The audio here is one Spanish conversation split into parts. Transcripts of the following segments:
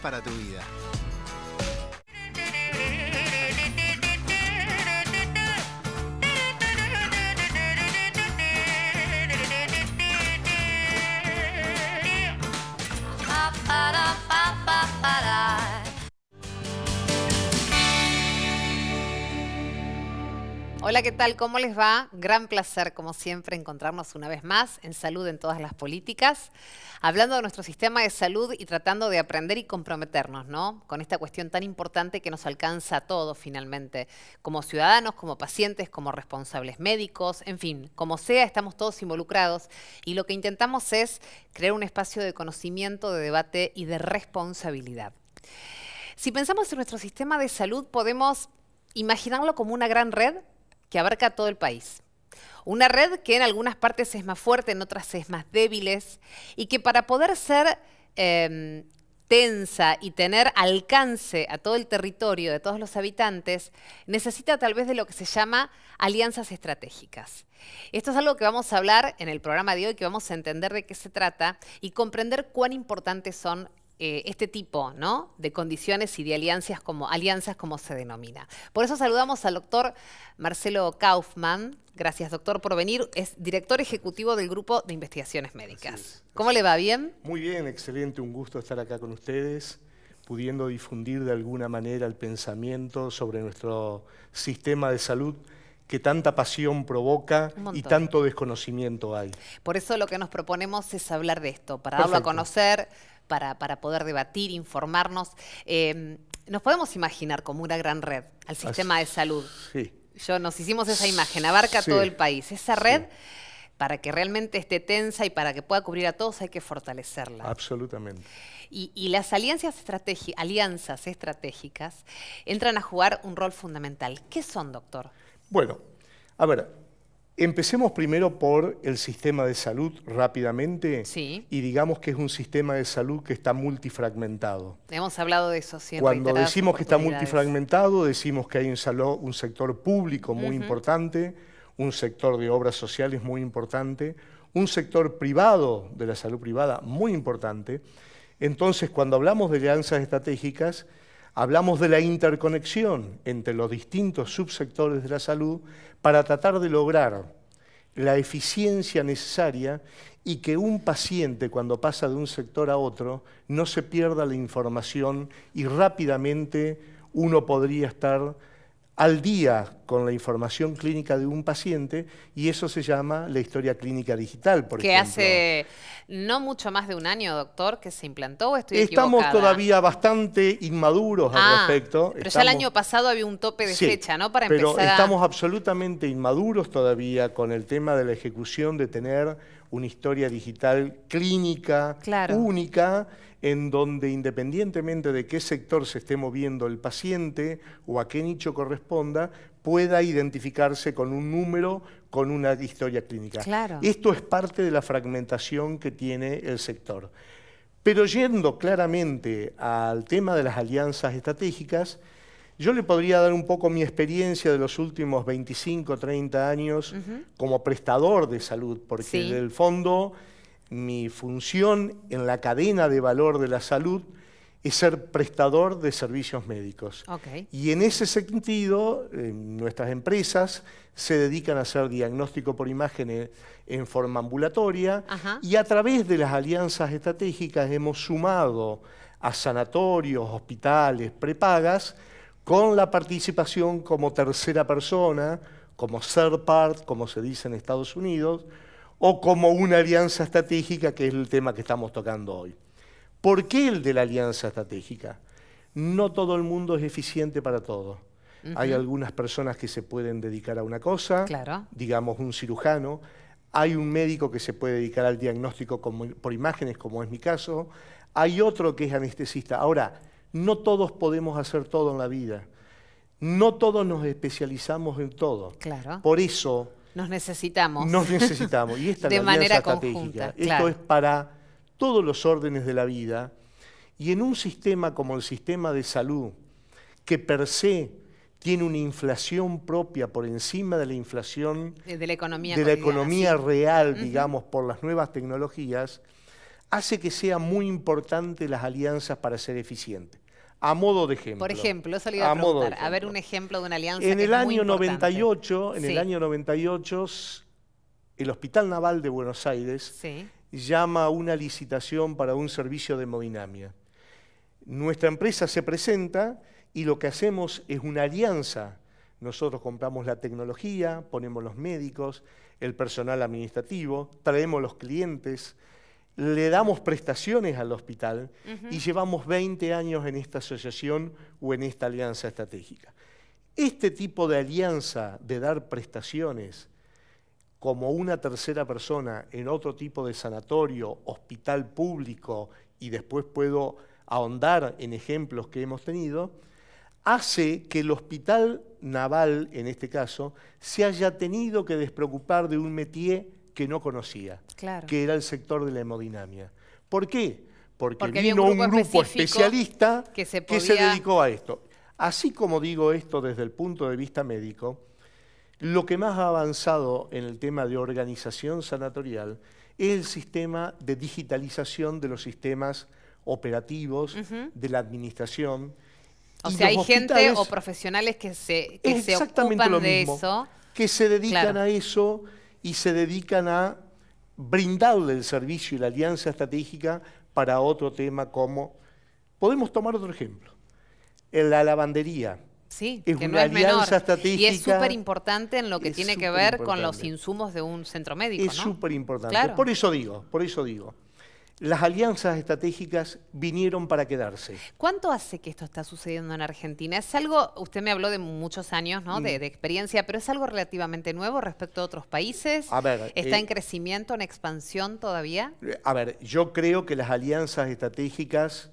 para tu vida. Hola, ¿qué tal? ¿Cómo les va? Gran placer, como siempre, encontrarnos una vez más en Salud en todas las políticas, hablando de nuestro sistema de salud y tratando de aprender y comprometernos, ¿no? Con esta cuestión tan importante que nos alcanza a todos finalmente, como ciudadanos, como pacientes, como responsables médicos, en fin, como sea, estamos todos involucrados y lo que intentamos es crear un espacio de conocimiento, de debate y de responsabilidad. Si pensamos en nuestro sistema de salud, podemos imaginarlo como una gran red que abarca todo el país. Una red que en algunas partes es más fuerte, en otras es más débil, y que para poder ser tensa y tener alcance a todo el territorio de todos los habitantes, necesita tal vez de lo que se llama alianzas estratégicas. Esto es algo que vamos a hablar en el programa de hoy, que vamos a entender de qué se trata y comprender cuán importantes son este tipo, ¿no?, de condiciones y de alianzas como se denomina. Por eso saludamos al doctor Marcelo Kaufmann. Gracias, doctor, por venir. Es director ejecutivo del Grupo de Investigaciones Médicas. ¿Cómo le va? ¿Bien? Muy bien, excelente. Un gusto estar acá con ustedes, pudiendo difundir de alguna manera el pensamiento sobre nuestro sistema de salud que tanta pasión provoca y tanto desconocimiento hay. Por eso lo que nos proponemos es hablar de esto, para darlo a conocer, para poder debatir, informarnos. Nos podemos imaginar como una gran red al sistema de salud. Sí. Nos hicimos esa imagen, abarca todo el país. Esa red, para que realmente esté tensa y para que pueda cubrir a todos, hay que fortalecerla. Absolutamente. Y las alianzas estratégicas entran a jugar un rol fundamental. ¿Qué son, doctor? Bueno, a ver, empecemos primero por el sistema de salud rápidamente. Sí. Y digamos que es un sistema de salud que está multifragmentado. Hemos hablado de eso siempre. Cuando decimos que está multifragmentado, decimos que hay un sector público muy importante, un sector de obras sociales muy importante, un sector privado de la salud privada muy importante. Entonces, cuando hablamos de alianzas estratégicas, hablamos de la interconexión entre los distintos subsectores de la salud para tratar de lograr la eficiencia necesaria y que un paciente, cuando pasa de un sector a otro, no se pierda la información y rápidamente uno podría estar al día con la información clínica de un paciente, y eso se llama la historia clínica digital, por ejemplo. Que hace no mucho más de un año, doctor, que se implantó, ¿o estoy Estamos equivocada? Todavía bastante inmaduros al respecto. Pero ya el año pasado había un tope de fecha, ¿no? Para empezar pero estamos absolutamente inmaduros todavía con el tema de la ejecución de tener una historia digital clínica única, en donde independientemente de qué sector se esté moviendo el paciente o a qué nicho corresponda, pueda identificarse con un número, con una historia clínica. Esto es parte de la fragmentación que tiene el sector. Pero yendo claramente al tema de las alianzas estratégicas, yo le podría dar un poco mi experiencia de los últimos 25, 30 años como prestador de salud, porque en el fondo mi función en la cadena de valor de la salud es ser prestador de servicios médicos. Y en ese sentido, nuestras empresas se dedican a hacer diagnóstico por imágenes en forma ambulatoria, y a través de las alianzas estratégicas hemos sumado a sanatorios, hospitales, prepagas, con la participación como tercera persona, como third part, como se dice en Estados Unidos, o como una alianza estratégica, que es el tema que estamos tocando hoy. ¿Por qué el de la alianza estratégica? No todo el mundo es eficiente para todo. Hay algunas personas que se pueden dedicar a una cosa, digamos un cirujano. Hay un médico que se puede dedicar al diagnóstico por imágenes, como es mi caso. Hay otro que es anestesista. Ahora, no todos podemos hacer todo en la vida. No todos nos especializamos en todo. Por eso nos necesitamos. Y esta es la alianza estratégica. Esto es para todos los órdenes de la vida, y en un sistema como el sistema de salud, que per se tiene una inflación propia por encima de la inflación de la economía, economía real, digamos, por las nuevas tecnologías, hace que sea muy importante las alianzas para ser eficientes. A modo de ejemplo. Por ejemplo, eso le iba a preguntar. A ver un ejemplo de una alianza en que el es año muy importante. 98, en el año 98, el Hospital Naval de Buenos Aires llama a una licitación para un servicio de hemodinamia. Nuestra empresa se presenta y lo que hacemos es una alianza. Nosotros compramos la tecnología, ponemos los médicos, el personal administrativo, traemos los clientes, le damos prestaciones al hospital y llevamos 20 años en esta asociación o en esta alianza estratégica. Este tipo de alianza de dar prestaciones como una tercera persona en otro tipo de sanatorio, hospital público, y después puedo ahondar en ejemplos que hemos tenido, hace que el hospital naval, en este caso, se haya tenido que despreocupar de un métier que no conocía, que era el sector de la hemodinamia. ¿Por qué? Porque vino un grupo especialista que se dedicó a esto. Así como digo esto desde el punto de vista médico, lo que más ha avanzado en el tema de organización sanatorial es el sistema de digitalización de los sistemas operativos, de la administración. O sea, hay gente o profesionales que se ocupan de eso. Que se dedican a eso y se dedican a brindarle el servicio y la alianza estratégica para otro tema como... Podemos tomar otro ejemplo. En la lavandería. Sí, es que una alianza estratégica. Y es súper importante en lo que tiene que ver con los insumos de un centro médico, ¿no? Es súper importante. Por eso digo. Las alianzas estratégicas vinieron para quedarse. ¿Cuánto hace que esto está sucediendo en Argentina? Es algo, usted me habló de muchos años, ¿no? de experiencia, pero es algo relativamente nuevo respecto a otros países. A ver, ¿está en crecimiento, en expansión todavía? A ver, yo creo que las alianzas estratégicas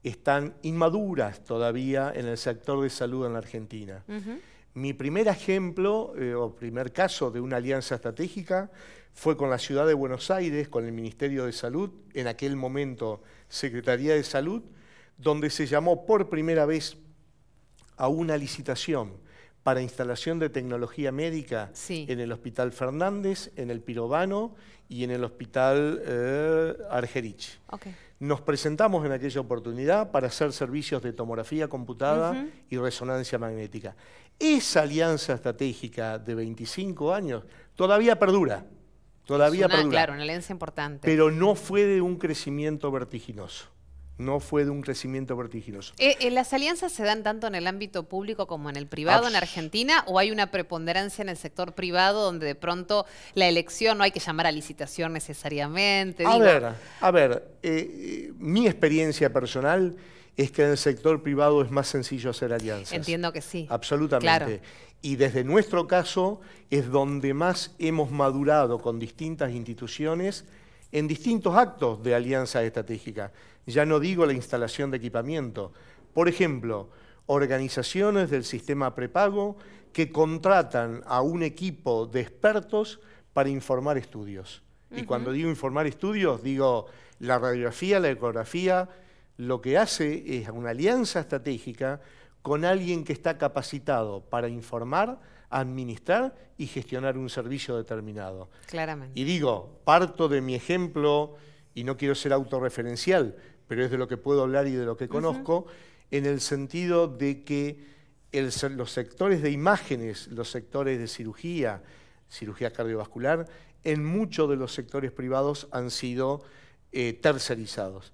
están inmaduras todavía en el sector de salud en la Argentina. Mi primer ejemplo, o primer caso de una alianza estratégica, fue con la Ciudad de Buenos Aires, con el Ministerio de Salud, en aquel momento Secretaría de Salud, donde se llamó por primera vez a una licitación para instalación de tecnología médica en el Hospital Fernández, en el Pirovano y en el Hospital Argerich. Nos presentamos en aquella oportunidad para hacer servicios de tomografía computada y resonancia magnética. Esa alianza estratégica de 25 años todavía perdura. Claro, una alianza importante. Pero no fue de un crecimiento vertiginoso. ¿Las alianzas se dan tanto en el ámbito público como en el privado en Argentina? ¿O hay una preponderancia en el sector privado donde de pronto la elección no hay que llamar a licitación necesariamente? A ver, mi experiencia personal es que en el sector privado es más sencillo hacer alianzas. Entiendo que sí. Absolutamente. Claro. Y desde nuestro caso es donde más hemos madurado con distintas instituciones en distintos actos de alianza estratégica. Ya no digo la instalación de equipamiento. Por ejemplo, organizaciones del sistema prepago que contratan a un equipo de expertos para informar estudios. Y cuando digo informar estudios, digo la radiografía, la ecografía. Lo que hace es una alianza estratégica con alguien que está capacitado para informar, administrar y gestionar un servicio determinado. Claramente. Y digo, parto de mi ejemplo, y no quiero ser autorreferencial, pero es de lo que puedo hablar y de lo que conozco, en el sentido de que los sectores de imágenes, los sectores de cirugía cardiovascular, en muchos de los sectores privados han sido tercerizados.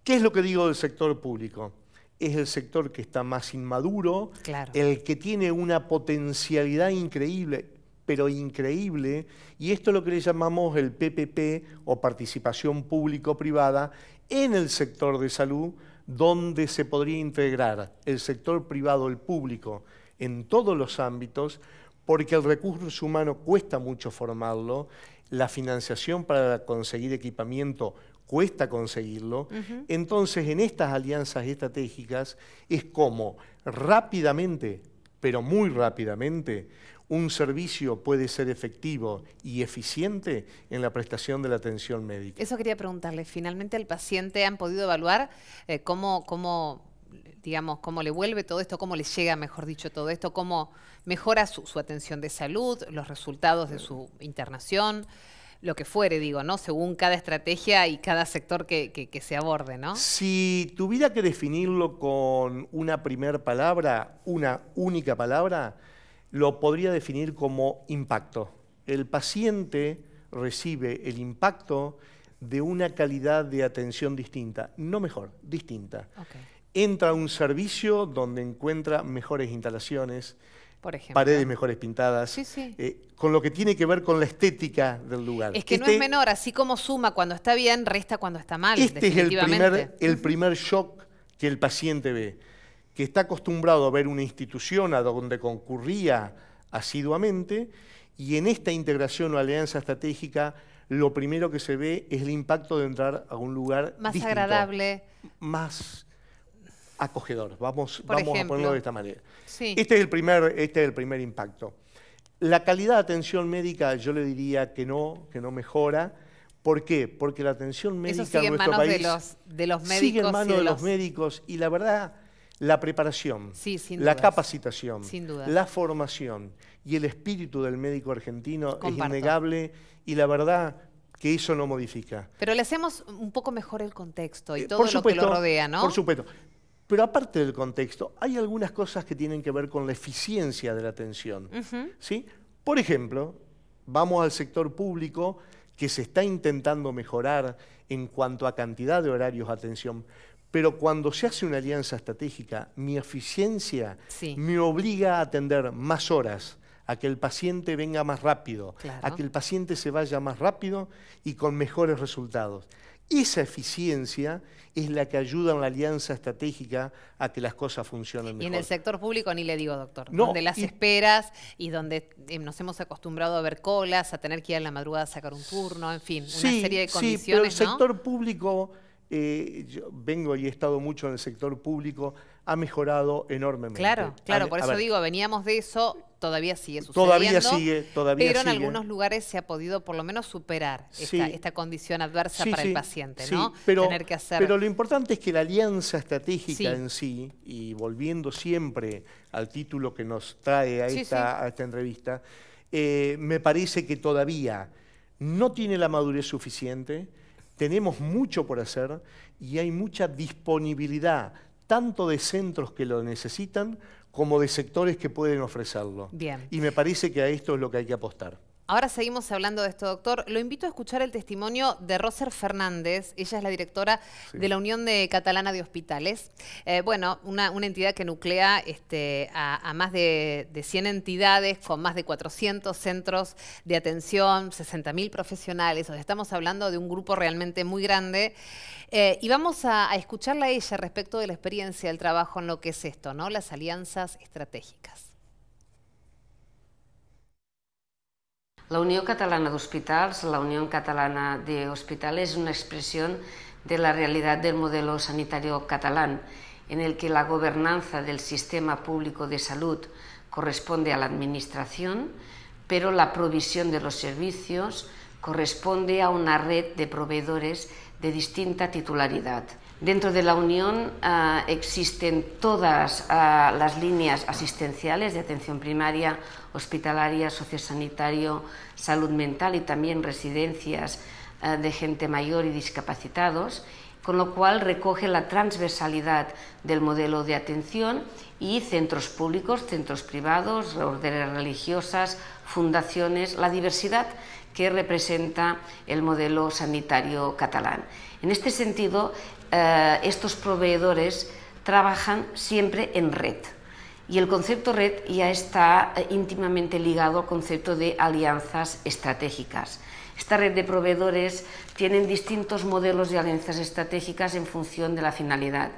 ¿Qué es lo que digo del sector público? Es el sector que está más inmaduro, el que tiene una potencialidad increíble, pero increíble, y esto es lo que le llamamos el PPP o participación público-privada en el sector de salud, donde se podría integrar el sector privado, el público, en todos los ámbitos, porque el recurso humano cuesta mucho formarlo, la financiación para conseguir equipamiento cuesta conseguirlo. Entonces, en estas alianzas estratégicas es como rápidamente, pero muy rápidamente, un servicio puede ser efectivo y eficiente en la prestación de la atención médica. Eso quería preguntarle. Finalmente, ¿el paciente han podido evaluar cómo le vuelve todo esto, cómo le llega, mejor dicho, todo esto, cómo mejora su atención de salud, los resultados de su internación? lo que fuere, digo, ¿no? Según cada estrategia y cada sector que se aborde, ¿no? Si tuviera que definirlo con una primera palabra, una única palabra, lo podría definir como impacto. El paciente recibe el impacto de una calidad de atención distinta, no mejor, distinta. Okay. Entra a un servicio donde encuentra mejores instalaciones, por ejemplo, paredes mejores pintadas, sí, sí. Con lo que tiene que ver con la estética del lugar. Es que no es menor, así como suma cuando está bien, resta cuando está mal, Este es el primer shock que el paciente ve, que está acostumbrado a ver una institución a donde concurría asiduamente, y en esta integración o alianza estratégica, lo primero que se ve es el impacto de entrar a un lugar más distinto, agradable, más acogedor. Vamos a ponerlo de esta manera. Sí. Este es el primer impacto. La calidad de atención médica yo le diría que no mejora. ¿Por qué? Porque la atención médica en nuestro país de los médicos, sigue en manos de los médicos, y la verdad, la preparación, la capacitación, la formación y el espíritu del médico argentino es innegable, y la verdad que eso no modifica. Pero le hacemos un poco mejor el contexto y todo lo que lo rodea, ¿no? Por supuesto. Pero aparte del contexto, hay algunas cosas que tienen que ver con la eficiencia de la atención. ¿Sí? Por ejemplo, vamos al sector público, que se está intentando mejorar en cuanto a cantidad de horarios de atención, pero cuando se hace una alianza estratégica, mi eficiencia me obliga a atender más horas, a que el paciente venga más rápido, a que el paciente se vaya más rápido y con mejores resultados. Esa eficiencia es la que ayuda en la alianza estratégica a que las cosas funcionen mejor. Y en el sector público ni le digo, doctor, donde las esperas y donde nos hemos acostumbrado a ver colas, a tener que ir a la madrugada a sacar un turno, en fin, una serie de condiciones, sí, pero el sector público, yo vengo y he estado mucho en el sector público, ha mejorado enormemente. Claro, por eso digo, veníamos de eso, todavía sigue sucediendo. Todavía pero sigue. En algunos lugares se ha podido por lo menos superar esta condición adversa para el paciente, ¿no? Tener que hacer... Pero lo importante es que la alianza estratégica en sí, y volviendo siempre al título que nos trae a esta entrevista, me parece que todavía no tiene la madurez suficiente, tenemos mucho por hacer y hay mucha disponibilidad, tanto de centros que lo necesitan, como de sectores que pueden ofrecerlo. Bien. Y me parece que a esto es lo que hay que apostar. Ahora seguimos hablando de esto, doctor. Lo invito a escuchar el testimonio de Roser Fernández. Ella es la directora de la Unión Catalana de Hospitales. Bueno, una entidad que nuclea a más de 100 entidades con más de 400 centros de atención, 60.000 profesionales. O sea, estamos hablando de un grupo realmente muy grande. Y vamos a escucharla a ella respecto de la experiencia del trabajo en lo que es esto, ¿no? Las alianzas estratègiques. La Unió Catalana d'Hospitals, la Unión Catalana de Hospitales, es una expresión de la realidad del modelo sanitario catalán, en el que la gobernanza del sistema público de salud corresponde a la administración, pero la provisión de los servicios corresponde a una red de proveedores de distinta titularidad. Dentro de la Unión existen todas las líneas asistenciales de atención primaria, hospitalaria, sociosanitario, salud mental y también residencias de gente mayor y discapacitados, con lo cual recoge la transversalidad del modelo de atención y centros públicos, centros privados, órdenes religiosas, fundaciones, la diversidad que representa el modelo sanitario catalán. En este sentido, estos proveedores trabajan siempre en red y el concepto red ya está íntimamente ligado al concepto de alianzas estratégicas. Esta red de proveedores tienen distintos modelos de alianzas estratégicas en función de la finalidad.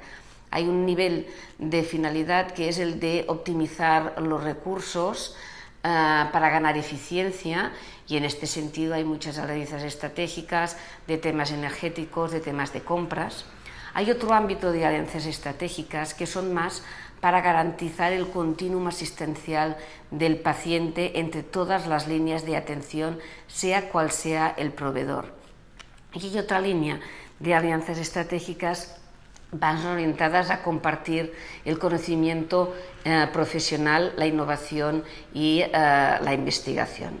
Hay un nivel de finalidad que es el de optimizar los recursos para ganar eficiencia, y en este sentido hay muchas alianzas estratégicas de temas energéticos, de temas de compras. Hay otro ámbito de alianzas estratégicas que son más para garantizar el continuum asistencial del paciente entre todas las líneas de atención, sea cual sea el proveedor. Y hay otra línea de alianzas estratégicas van orientadas a compartir el conocimiento profesional, la innovación y la investigación.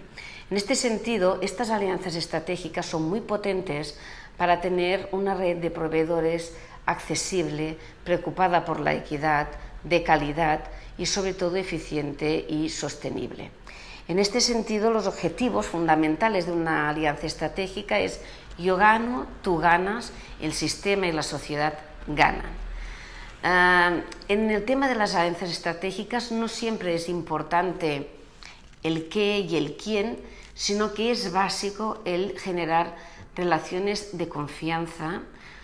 En este sentido, estas alianzas estratégicas son muy potentes para tener una red de proveedores accesible, preocupada por la equidad, de calidad y sobre todo eficiente y sostenible. En este sentido, los objetivos fundamentales de una alianza estratégica es yo gano, tú ganas, el sistema y la sociedad ganan. En el tema de las alianzas estratégicas no siempre es importante el qué y el quién, sino que es básico el generar relaciones de confianza,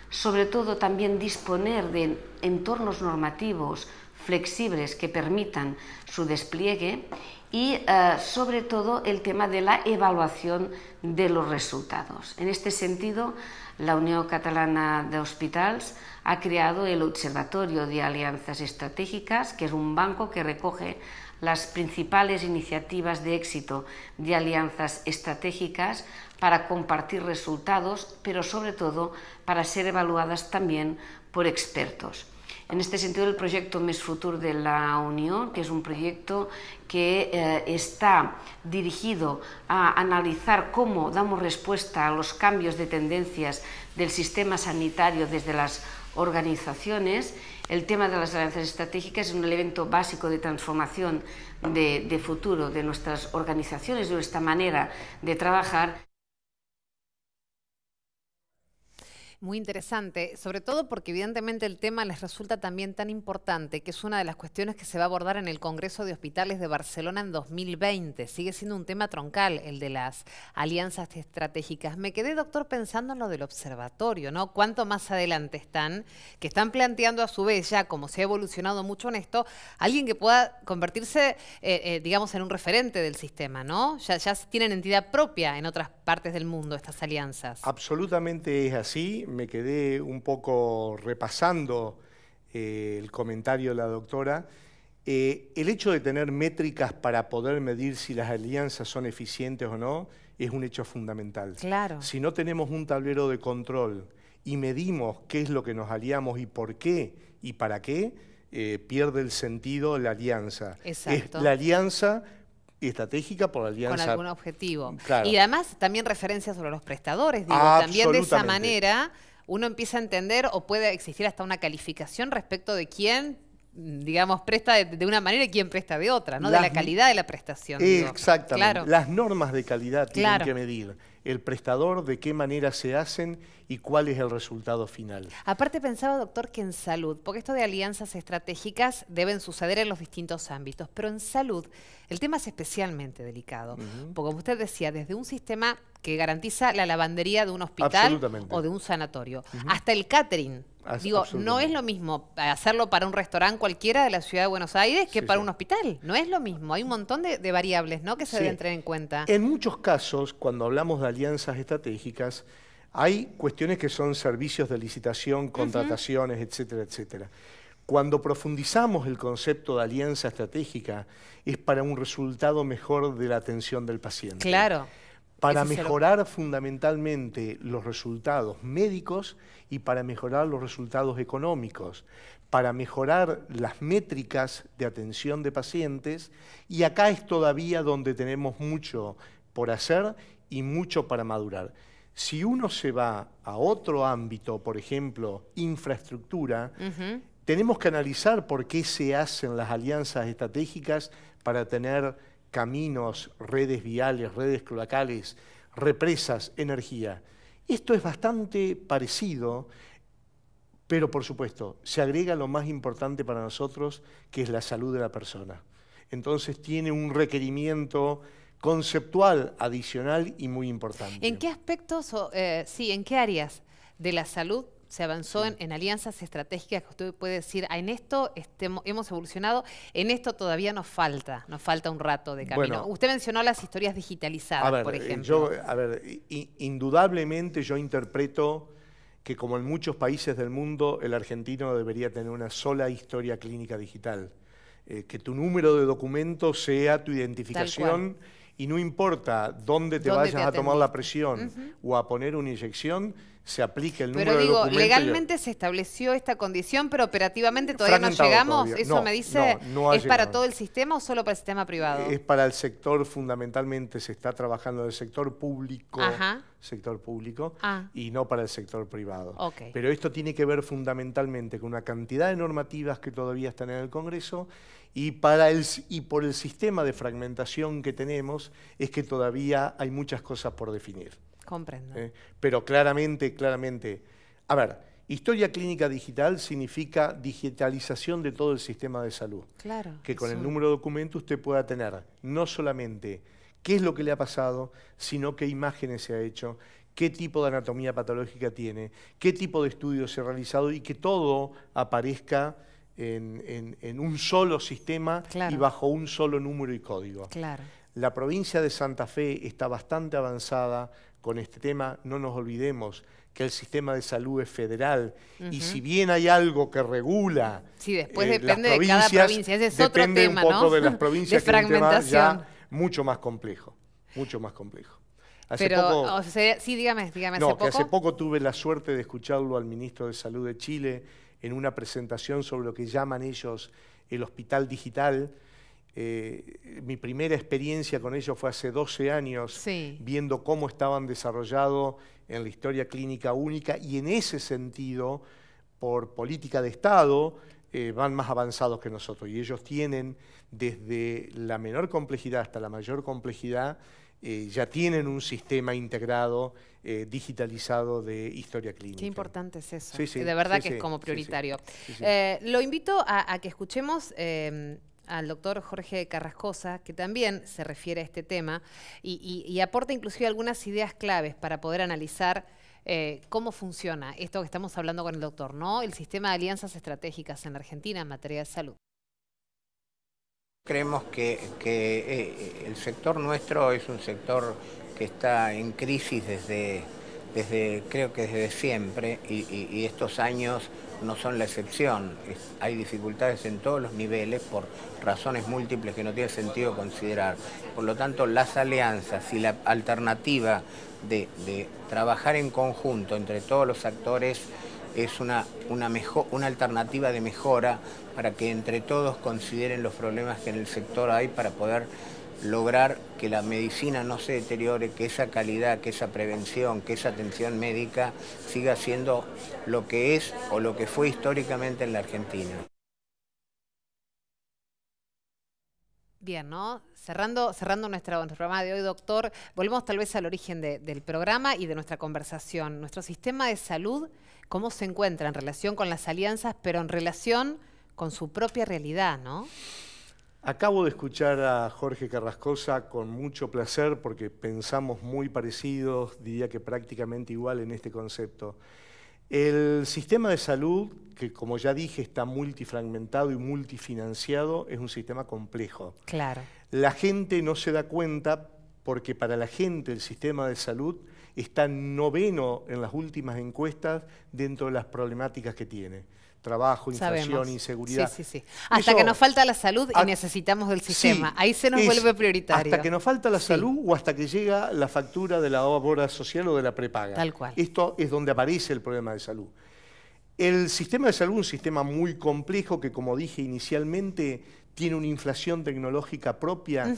sobre todo también disponer de entornos normativos flexibles que permitan su despliegue y sobre todo el tema de la evaluación de los resultados. En este sentido, la Unió Catalana d'Hospitals ha creado el Observatorio de Alianzas Estratégicas, que es un banco que recoge las principales iniciativas de éxito de alianzas estratégicas para compartir resultados, pero sobre todo para ser evaluadas también por expertos. En este sentido, el proyecto Més Futur de la Unión, que es un proyecto que está dirigido a analizar cómo damos respuesta a los cambios de tendencias del sistema sanitario desde las organizaciones. El tema de las alianzas estratégicas es un elemento básico de transformación de futuro de nuestras organizaciones, de nuestra manera de trabajar. Muy interesante, sobre todo porque evidentemente el tema les resulta también tan importante, que es una de las cuestiones que se va a abordar en el Congreso de Hospitales de Barcelona en 2020. Sigue siendo un tema troncal el de las alianzas estratégicas. Me quedé, doctor, pensando en lo del observatorio, ¿no? Cuánto más adelante están, que están planteando a su vez, ya como se ha evolucionado mucho en esto, alguien que pueda convertirse, digamos, en un referente del sistema, ¿no? Ya tienen entidad propia en otras partes del mundo estas alianzas. Absolutamente es así. Me quedé un poco repasando el comentario de la doctora. El hecho de tener métricas para poder medir si las alianzas son eficientes o no es un hecho fundamental. Claro. Si no tenemos un tablero de control y medimos qué es lo que nos aliamos y por qué y para qué, pierde el sentido la alianza. Exacto. Es la alianza estratégica por la alianza. Con algún objetivo. Claro. Y además también referencias sobre los prestadores. Digo, también de esa manera uno empieza a entender o puede existir hasta una calificación respecto de quién, digamos, presta de una manera y quién presta de otra, ¿no? De la calidad de la prestación. Exactamente. Claro. Las normas de calidad tienen que medir el prestador, de qué manera se hacen y cuál es el resultado final. Aparte pensaba, doctor, que en salud, porque esto de alianzas estratégicas deben suceder en los distintos ámbitos, pero en salud el tema es especialmente delicado, porque como usted decía, desde un sistema que garantiza la lavandería de un hospital o de un sanatorio, hasta el catering. Digo, no es lo mismo hacerlo para un restaurante cualquiera de la ciudad de Buenos Aires que para un hospital. No es lo mismo. Hay un montón de variables, ¿no?, que se deben tener en cuenta. En muchos casos, cuando hablamos de alianzas estratégicas, hay cuestiones que son servicios de licitación, contrataciones, etcétera, etcétera. Cuando profundizamos el concepto de alianza estratégica, es para un resultado mejor de la atención del paciente. Claro. Para mejorar fundamentalmente los resultados médicos y para mejorar los resultados económicos, para mejorar las métricas de atención de pacientes, y acá es todavía donde tenemos mucho por hacer y mucho para madurar. Si uno se va a otro ámbito, por ejemplo, infraestructura, tenemos que analizar por qué se hacen las alianzas estratégicas para tener caminos, redes viales, redes cloacales, represas, energía. Esto es bastante parecido, pero por supuesto, se agrega lo más importante para nosotros, que es la salud de la persona. Entonces tiene un requerimiento conceptual adicional y muy importante. ¿En qué aspectos, en qué áreas de la salud se avanzó en alianzas estratégicas que usted puede decir, en esto hemos evolucionado, en esto todavía nos falta un rato de camino? Bueno, usted mencionó las historias digitalizadas, por ejemplo. Indudablemente yo interpreto que, como en muchos países del mundo, el argentino debería tener una sola historia clínica digital. Que tu número de documento sea tu identificación y no importa dónde te vayas a tomar la presión o a poner una inyección, se aplique el número de documentos. Pero digo, legalmente se estableció esta condición, pero operativamente todavía no llegamos. Todavía. Eso no, me dice, no ¿es para llegado. todo el sistema o solo para el sistema privado? Es para el sector, fundamentalmente se está trabajando en el sector público, y no para el sector privado. Okay. Pero esto tiene que ver fundamentalmente con una cantidad de normativas que todavía están en el Congreso y por el sistema de fragmentación que tenemos es que todavía hay muchas cosas por definir. Comprendo. Pero claramente, a ver, historia clínica digital significa digitalización de todo el sistema de salud. Claro. Que con el número de documentos usted pueda tener no solamente qué es lo que le ha pasado, sino qué imágenes se ha hecho, qué tipo de anatomía patológica tiene, qué tipo de estudios se ha realizado y que todo aparezca en un solo sistema y bajo un solo número y código. Claro. La provincia de Santa Fe está bastante avanzada con este tema. No nos olvidemos que el sistema de salud es federal y si bien hay algo que regula después depende de cada provincia, ese es otro tema, depende un poco de las provincias, de fragmentación. Que es un tema ya mucho más complejo. Dígame, hace poco tuve la suerte de escucharlo al ministro de Salud de Chile en una presentación sobre lo que llaman ellos el hospital digital. Mi primera experiencia con ellos fue hace 12 años, viendo cómo estaban desarrollados en la historia clínica única y en ese sentido, por política de Estado, van más avanzados que nosotros. Y ellos tienen, desde la menor complejidad hasta la mayor complejidad, ya tienen un sistema integrado, digitalizado de historia clínica. Qué importante es eso. Sí, de verdad que es como prioritario. Lo invito a que escuchemos al doctor Jorge Carrascosa, que también se refiere a este tema y aporta inclusive algunas ideas claves para poder analizar cómo funciona esto que estamos hablando con el doctor, ¿no? El sistema de alianzas estratégicas en la Argentina en materia de salud. Creemos que el sector nuestro es un sector que está en crisis creo que desde siempre y estos años no son la excepción. Hay dificultades en todos los niveles por razones múltiples que no tiene sentido considerar. Por lo tanto, las alianzas y la alternativa de trabajar en conjunto entre todos los actores es una alternativa de mejora para que entre todos consideren los problemas que en el sector hay para poder lograr que la medicina no se deteriore, que esa calidad, que esa prevención, que esa atención médica siga siendo lo que es o lo que fue históricamente en la Argentina. Bien, ¿no? Cerrando nuestro programa de hoy, doctor, volvemos tal vez al origen del programa y de nuestra conversación. Nuestro sistema de salud, ¿cómo se encuentra en relación con las alianzas, pero en relación con su propia realidad, ¿no? Acabo de escuchar a Jorge Carrascosa con mucho placer porque pensamos muy parecidos, diría que prácticamente igual en este concepto. El sistema de salud, que como ya dije está multifragmentado y multifinanciado, es un sistema complejo. Claro. La gente no se da cuenta porque para la gente el sistema de salud está noveno en las últimas encuestas dentro de las problemáticas que tiene. Trabajo, inflación, inseguridad. Sí. Hasta que nos falta la salud y necesitamos del sistema. Ahí se nos vuelve prioritario. Hasta que nos falta la salud o hasta que llega la factura de la obra social o de la prepaga. Tal cual. Esto es donde aparece el problema de salud. El sistema de salud es un sistema muy complejo que, como dije inicialmente, tiene una inflación tecnológica propia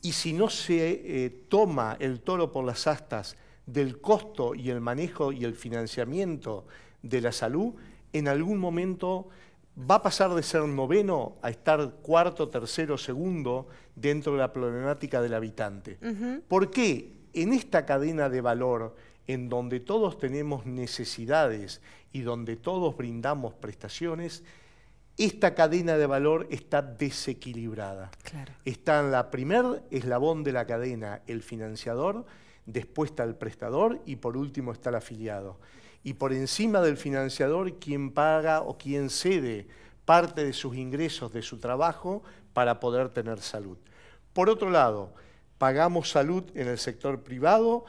y si no se toma el toro por las astas del costo y el manejo y el financiamiento de la salud, en algún momento va a pasar de ser noveno a estar cuarto, tercero, segundo dentro de la problemática del habitante. ¿Por qué? En esta cadena de valor, en donde todos tenemos necesidades y donde todos brindamos prestaciones, esta cadena de valor está desequilibrada. Claro. Está en la primer eslabón de la cadena el financiador, después está el prestador y por último está el afiliado. Y por encima del financiador, quien paga o quien cede parte de sus ingresos de su trabajo para poder tener salud. Por otro lado, pagamos salud en el sector privado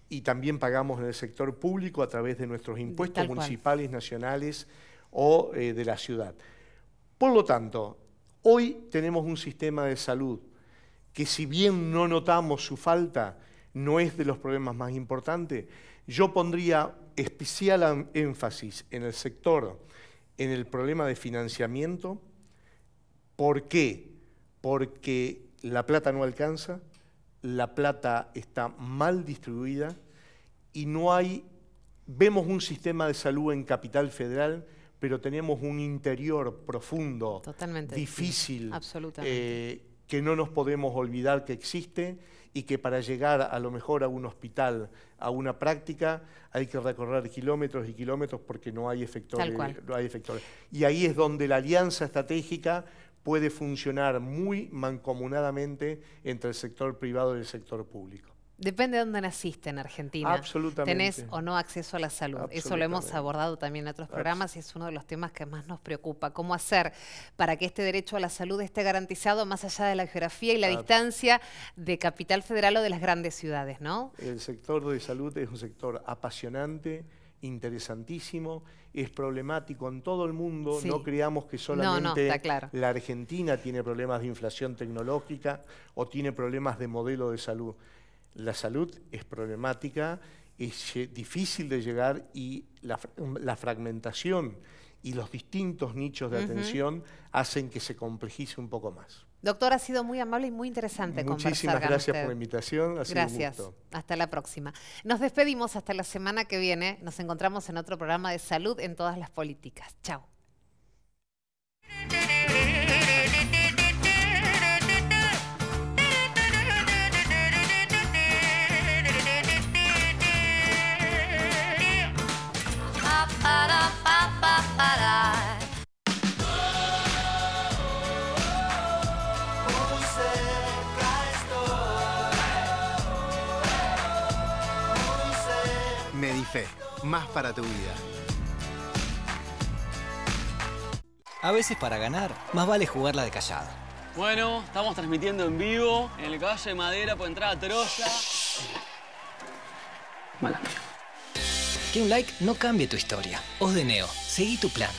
y también pagamos en el sector público a través de nuestros impuestos municipales, nacionales o de la ciudad. Por lo tanto, hoy tenemos un sistema de salud que si bien no notamos su falta, no es de los problemas más importantes. Yo pondría especial énfasis en el sector, en el problema de financiamiento. ¿Por qué? Porque la plata no alcanza, la plata está mal distribuida y no hay... Vemos un sistema de salud en Capital Federal, pero tenemos un interior profundo, totalmente difícil, absolutamente. Que no nos podemos olvidar que existe y que para llegar a lo mejor a un hospital, a una práctica, hay que recorrer kilómetros y kilómetros porque no hay efectores. Tal cual. No hay efectores. Y ahí es donde la alianza estratégica puede funcionar muy mancomunadamente entre el sector privado y el sector público. Depende de dónde naciste en Argentina. Absolutamente. Tenés o no acceso a la salud. Eso lo hemos abordado también en otros programas y es uno de los temas que más nos preocupa. ¿Cómo hacer para que este derecho a la salud esté garantizado más allá de la geografía y la distancia de Capital Federal o de las grandes ciudades, ¿no? El sector de salud es un sector apasionante, interesantísimo, es problemático en todo el mundo. Sí. No creamos que solamente está claro. La Argentina tiene problemas de inflación tecnológica o tiene problemas de modelo de salud. La salud es problemática, es difícil de llegar y la fragmentación y los distintos nichos de atención hacen que se complejice un poco más. Doctor, ha sido muy amable y muy interesante conversar con usted. Muchísimas gracias por la invitación. Ha sido un gusto. Hasta la próxima. Nos despedimos hasta la semana que viene. Nos encontramos en otro programa de salud en todas las políticas. Chao. Medife, más para tu vida. A veces para ganar, más vale jugarla de callado. Bueno, estamos transmitiendo en vivo en el Caballo de Madera por entrada Troya. Mala. Que un like no cambie tu historia. Os de Neo, seguí tu plan.